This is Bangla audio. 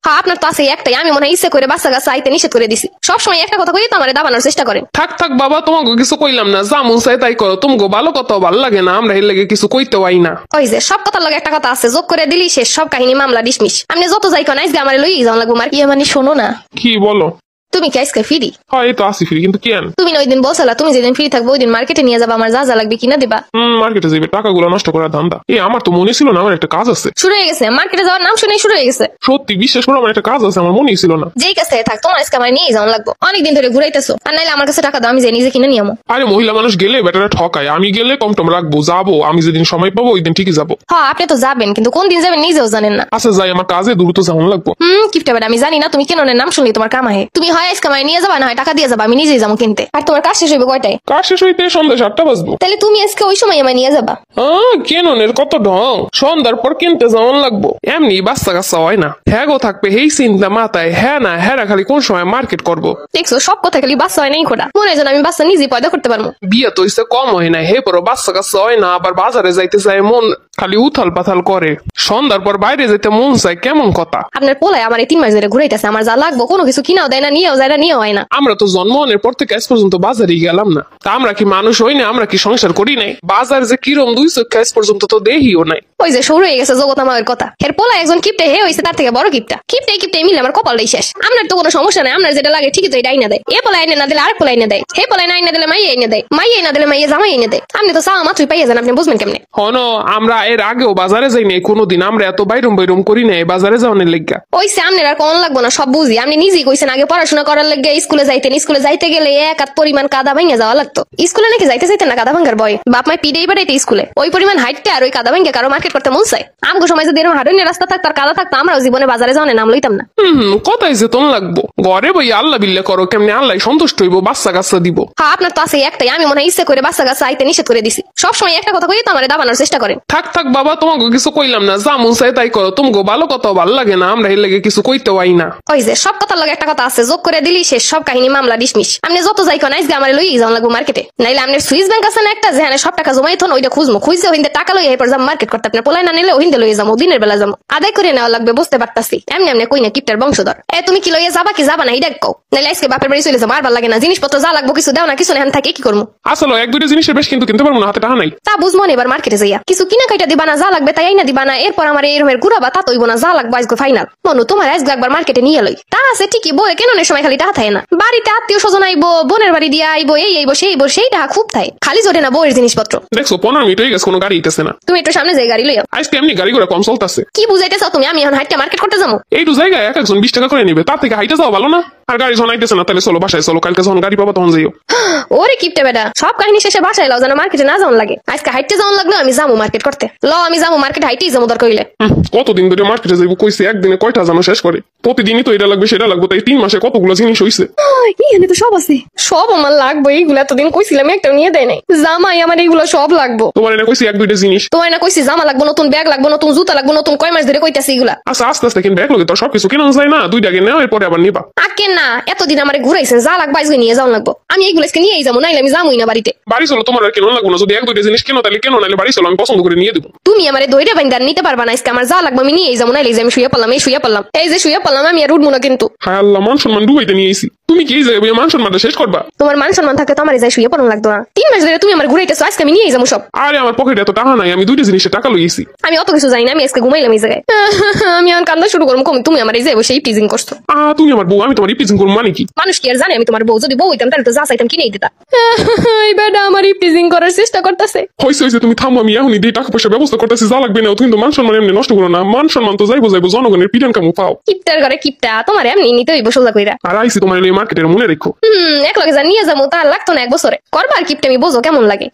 হ্যাঁ আপনার তো আছে একটাই, আমি মনে হয় ইচ্ছে করে বাচ্চা কাচ্চা আইতে নিষেধ করে দিছি। সবসময় একটা কথা কই তো আমার দাবানোর চেষ্টা করেন। থাক থাক বাবা, তোমাকে কিছু কইলাম না, যা মন চাই তাই করো। তোমাকে ভালো কথা ভালো লাগে না, আমরা এর লাগে কিছু কইতে পাই না। ওই যে সব কথার লগে একটা কথা আছে, যোগ করে দিলি শেষ, সব কাহিনী মামলা ডিসমিস। আপনি যত যাই কোন আজকে আমার লই যাও লাগবো মার। মানে শোনো না, কি বলো? তুমি কি আজকে ফ্রি? হ্যাঁ এই তো আসি ফ্রি, কিন্তু কি আন? তুমি না ওই দিন বলছিলা তুমি যেদিন ফ্রি থাকবো ওই দিন মার্কেটে নিয়ে যাবা, আমার যা যা লাগবে কিনা দিবা। মার্কেটে যাবে, টাকাগুলো নষ্ট করার ধান্দা। আমার তো মনে ছিল না, আমার একটা কাজ আছে। শুরু হয়ে গেছে, মার্কেটে যাওয়ার নাম শুনেই শুরু হয়ে গেছে। সত্যি বিশ্বাস করো, আমার একটা কাজ আছে, আমার মনেই ছিল না। যেই কাছে থাক তোমার আজকে আমার নিয়ে যাওয়া লাগবো, অনেকদিন ধরে ঘুরাইতেছো। আর নাইলে আমার কাছে টাকা দাও, আমি যে নিজে কিনে নিয়ে আমো। আরে মহিলা মানুষ গেলে বেটারা ঠকায়, আমি গেলে কম টম রাখবো, যাবো আমি যেদিন সময় পাবো ওই দিন ঠিকই যাবো। হ্যাঁ আপনি তো যাবেন, কিন্তু কোন দিন যাবেন নিজেও জানেন না। আচ্ছা যাই, আমার কাজে দ্রুত যাওয়ান লাগবো। কিপটা বেটা, আমি জানি না তুমি কেন নাম শুনলি তোমার কাম আহে। তুমি হয় আজকে আমার নিয়ে যাবা, না হয় টাকা দিয়ে যাবা, আমি নিজেই যাবো কিনতে। আর তোমার কাজ শেষ হইবে কয়টায়? কাজ শেষ হইতে সন্ধ্যা 7টা বাজবো। তাহলে তুমি আজকে ওই সময় আমার নিয়ে যাবা। কেননের কত ঢং, সন্ধ্যার পর কিনতে যাওয়ান লাগবো। এমনি বাচ্চা কাচ্চা হয় না, হ্যাঁ গো থাকবে এই চিন্তা মাথায়। হ্যাঁ না হ্যাঁ খালি কোন সময় মার্কেট করবো। দেখছো সব কথা খালি বাচ্চা হয় নাই খোটা, মনে হয় যেন আমি বাচ্চা নিজে পয়দা করতে পারবো। বিয়ে তো হইছে কম হয় না, হে পরো বাচ্চা কাচ্চা হয় না, আবার বাজারে যাইতে চায় মন খালি উথাল পাথাল করে। সন্ধ্যার পর বাইরে যেতে মন চায়, কেমন কথা? আপনার পোলায় আমার এই 3 মাস ধরে ঘুরাইতেছে, আমার যা লাগবো কোনো কিছু কিনাও দেয় না, নিয়েও যায় না, নিয়েও হয় না। আমরা তো জন্মের পর থেকে আজ পর্যন্ত বাজারে গেলাম না, তা আমরা কি মানুষ হই না? আমরা কি সংসার করি নাই? বাজার যে কিরম দুই চোখে আজ পর্যন্ত তো দেখিও নাই। ওই যে শুরু হয়ে গেছে জগৎ আমার কথা। এর পোলা একজন কিপটে হে হয়েছে, তার থেকে বড় কিপটা। কিপটে মিলে আমার কপালটাই শেষ। আপনার তো কোনো সমস্যা নাই, আপনার যেটা লাগে ঠিকই তো এটা আইনা দেয়। এ পোলা আইনে না দিলে আর পোলা আইনে দেয়, হে পোলা আইনে দিলে মাই আইনে দেয়, মাই আইনা দিলে মাইয়ে জামাই এনে দেয়। আপনি তো চাওয়া মাত্রই পাইয়া যান, আপনি বুঝবেন কেমনে? হনো আমরা এর আগেও বাজারে যাই নাই কোনোদিন, আমরা এত বাইরম করি নাই বাজারে যাওয়ানের লেগা। ওই সে আপনার আর কোন লাগবো না, সব বুঝি। আপনি নিজেই কইছেন আগে পড়াশোনা করার লেগে স্কুলে যাইতেন, স্কুলে যাইতে গেলে এক হাত পরিমাণ কাদা ভাঙিয়া যাওয়া লাগতো। স্কুলে নাকি যাইতে চাইতেন না কাদা ভাঙ্গার বয়, বাপ মাই পিড়েই বাড়াইতে স্কুলে। ওই পরিমাণ হাইটতে আর ওই কাদা ভাঙ্গে কারো মার্কেট করতে মন চায়? আমগো সময় যদি এরকম হাডুনি রাস্তা থাকতো আর কাদা থাকতো, আমরাও জীবনে বাজারে যাওয়ার নাম লইতাম না। কথাই যে তোন লাগবো, ঘরে বই আল্লাহ বিল্লা করো, কেমনি আল্লাহ সন্তুষ্ট হইব, বাচ্চা কাচ্চা দিব। হ্যাঁ আপনার তো আছে একটাই, আমি মনে হয় ইচ্ছে করে বাচ্চা কাচ্চা আইতে নিষেধ করে দিছি। সবসময় একটা কথা কই তো আমার দাবানোর চেষ্টা করেন। থাক থাক বাবা, তোমাকে কিছু কইলাম না, যা মন চাই তাই করো। তোমাকে ভালো কথা ভালো লাগে না, আমরা এর লাগে কিছু কইতে পাই না। ওই যে সব কথার লগে একটা কথা আছে, যোগ করে দিলি শেষ, সব কাহিনী মামলা ডিসমিস। আপনি যত যাই কোন আজকে আমার লই যাওয়া লাগবো মার্কেটে। নাইলে আপনার সুইস ব্যাংক আছে না একটা, যেখানে সব টাকা জমাই থন, ওইটা খুঁজবো, খুঁজে ওইদিন টাকা লই এরপর যাম মার্কেট করতে। আপনার পোলাই না নিলে ওইদিন লইয়ে যাবো, দিনের বেলা যাবো, আদায় করে নেওয়া লাগবে, বুঝতে পারতাছি। এমনি এমনি কই না কিপটার বংশধর। তুমি কি লইয়ে যাবা কি যাবা না এটা কও, নাইলে আজকে বাপের বাড়ি চলে যাবো, আর ভালো লাগে না। জিনিসপত্র যা লাগবো কিছু দাও না, কিছু না থাকে কি করবো। আসলে এক দুইটা জিনিসের বেশ কিন্তু কিনতে পারবো না, হাতে টাকা নাই। তা বুঝবো না, এবার মার্কেটে যাইয়া কিছু কিনা কাইটা দিবা না, যা লাগবে তাই আইনা দিবা না। এরপর আমার এরমের ঘুরাবা তা তৈব না, যা লাগবে আজকে ফাইনাল। মনু তোমার আজকে একবার মার্কেটে নিয়ে লই, তা আছে ঠিকই, বই কেন সময় খালি টাকা থাকে না। বাড়িতে আত্মীয় স্বজন আইবো, বোনের বাড়ি দিয়ে আইবো, এই আইবো সেই টাকা খুব থাকে, খালি জোটে না বইয়ের জিনিসপত্র। দেখছো 15 মিনিট হয়ে গেছে, কোনো গাড়ি ইতেছে না। তুমি একটু সামনে যাই গাড়ি লইয়া। আজকে এমনি গাড়ি ঘোড়া কম চলতেছে। কি বুঝাইতে চাও তুমি? আমি এখন হাইটটা মার্কেট করতে যাবো। এইটু জায়গায় এক একজন 20 টাকা করে নিবে, তার থেকে হাইটে যাওয়া ভালো না? আর গাড়ি যখন আইতেছে না, তাহলে চলো বাসায় চলো, কালকে যখন গাড়ি পাবো তখন যাইও। ওরে কিপটে বেটা, সব কাহিনী শেষে বাসায় লাও, যেন মার্কেটে না যাওয়ার লাগে। আজকে হাইটতে যাওয়ার লাগলো, আমি যাবো মার্কেট করতে। আমি যাবো মার্কেট, হাইটেই যাবো দরকার হইলে। কতদিন ধরে মার্কেটে যাইবো কইছে, একদিনে কয়টা জানো শেষ করে? প্রতিদিনই তো এটা লাগবে সেটা লাগবে, তাই 3 মাসে কতগুলো জিনিস হইছে। এখানে তো সব আছে, সব আমার লাগবে। এইগুলা এতদিন কইছিলাম, একটাও নিয়ে দেয় নাই। জামাই আমার এইগুলো সব লাগবো। তোমার এটা কইছি এক দুইটা জিনিস, তোমার না কইছি জামা লাগবো, নতুন ব্যাগ লাগবো, নতুন জুতা লাগবো, নতুন কয় মাস ধরে কইতাছি এগুলা। আচ্ছা আস্তে আস্তে কিনবে, এক লগে তো সবকিছু কেনা যায় না, 2 টাকা নেওয়া এরপরে আবার নিবা। আকে না, এতদিন আমার ঘুরাইছেন, যা লাগবে আজকে নিয়ে যাওয়া লাগবো। আমি এইগুলো আজকে নিয়েই যাবো, নাইলে আমি যাবোই না বাড়িতে। বাড়ি চলো, তোমার আর কেন লাগবো না। যদি এক দুইটা জিনিস কেনো তাহলে কেনো, নাইলে বাড়ি চলো, আমি পছন্দ করে নিয়ে দেবো। তুমি আমার দইটা বাইন্দার নিতে পারবা না। আজকে আমার যা লাগবে আমি নিয়েই যাবো, নাইলে আমি শুয়ে পড়লাম, এই শুয়ে পড়লাম, এই যে শুয়ে পড়লাম, আমি আর উঠবো না কিন্তু। হায় আল্লাহ, মান সম্মান ডুবাইতে নিয়ে আইছি। তুমি কি এই জায়গায় মান সম্মানটা শেষ করবা? তোমার মান সম্মান থাকলে তো আমার যাই শুয়ে পড়ানো লাগতো না। 3 মাস ধরে তুমি আমার ঘুরাইতেছো, আজকে আমি নিয়েই যাবো সব। আরে আমার পকেটে এত টাকা নাই, আমি 2টা জিনিসের টাকা লইছি। আমি অত কিছু জানি না, আমি আজকে ঘুমাইলাম এই জায়গায়। আমি এখন কান্দা শুরু করবো, তুমি আমার এই যে বসে টিজিং করছো। তুমি আমার বউ, আমি তোমার ইপটিজিং করবো মানে কি? মানুষ কি আর জানে আমি তোমার বউ? যদি বউ হইতাম তাহলে তো যা চাইতাম কিনেই দিতা। এই বেটা আমার ইপটিজিং করার চেষ্টা করতেছে। হইছে তুমি থামো, আমি এখনই দিয়ে টাকা পয়সা ব্যবস্থা করতেছি, যা লাগবে না। তুমি তো মান সম্মান এমনি নষ্ট করো না, মান সম্মান তো যাইবো জনগণের পিটান কামু পাও। কিপটার ঘরে কিপটা, তোমার এমনি নিতে হইব সোজা কইরা। আর আইসি তোমার মার্কেটের মনে রেখো। এক লগে যা নিয়ে যাবো, তার লাগতো না 1 বছরে। করবার কিপটা আমি বোঝো কেমন লাগে।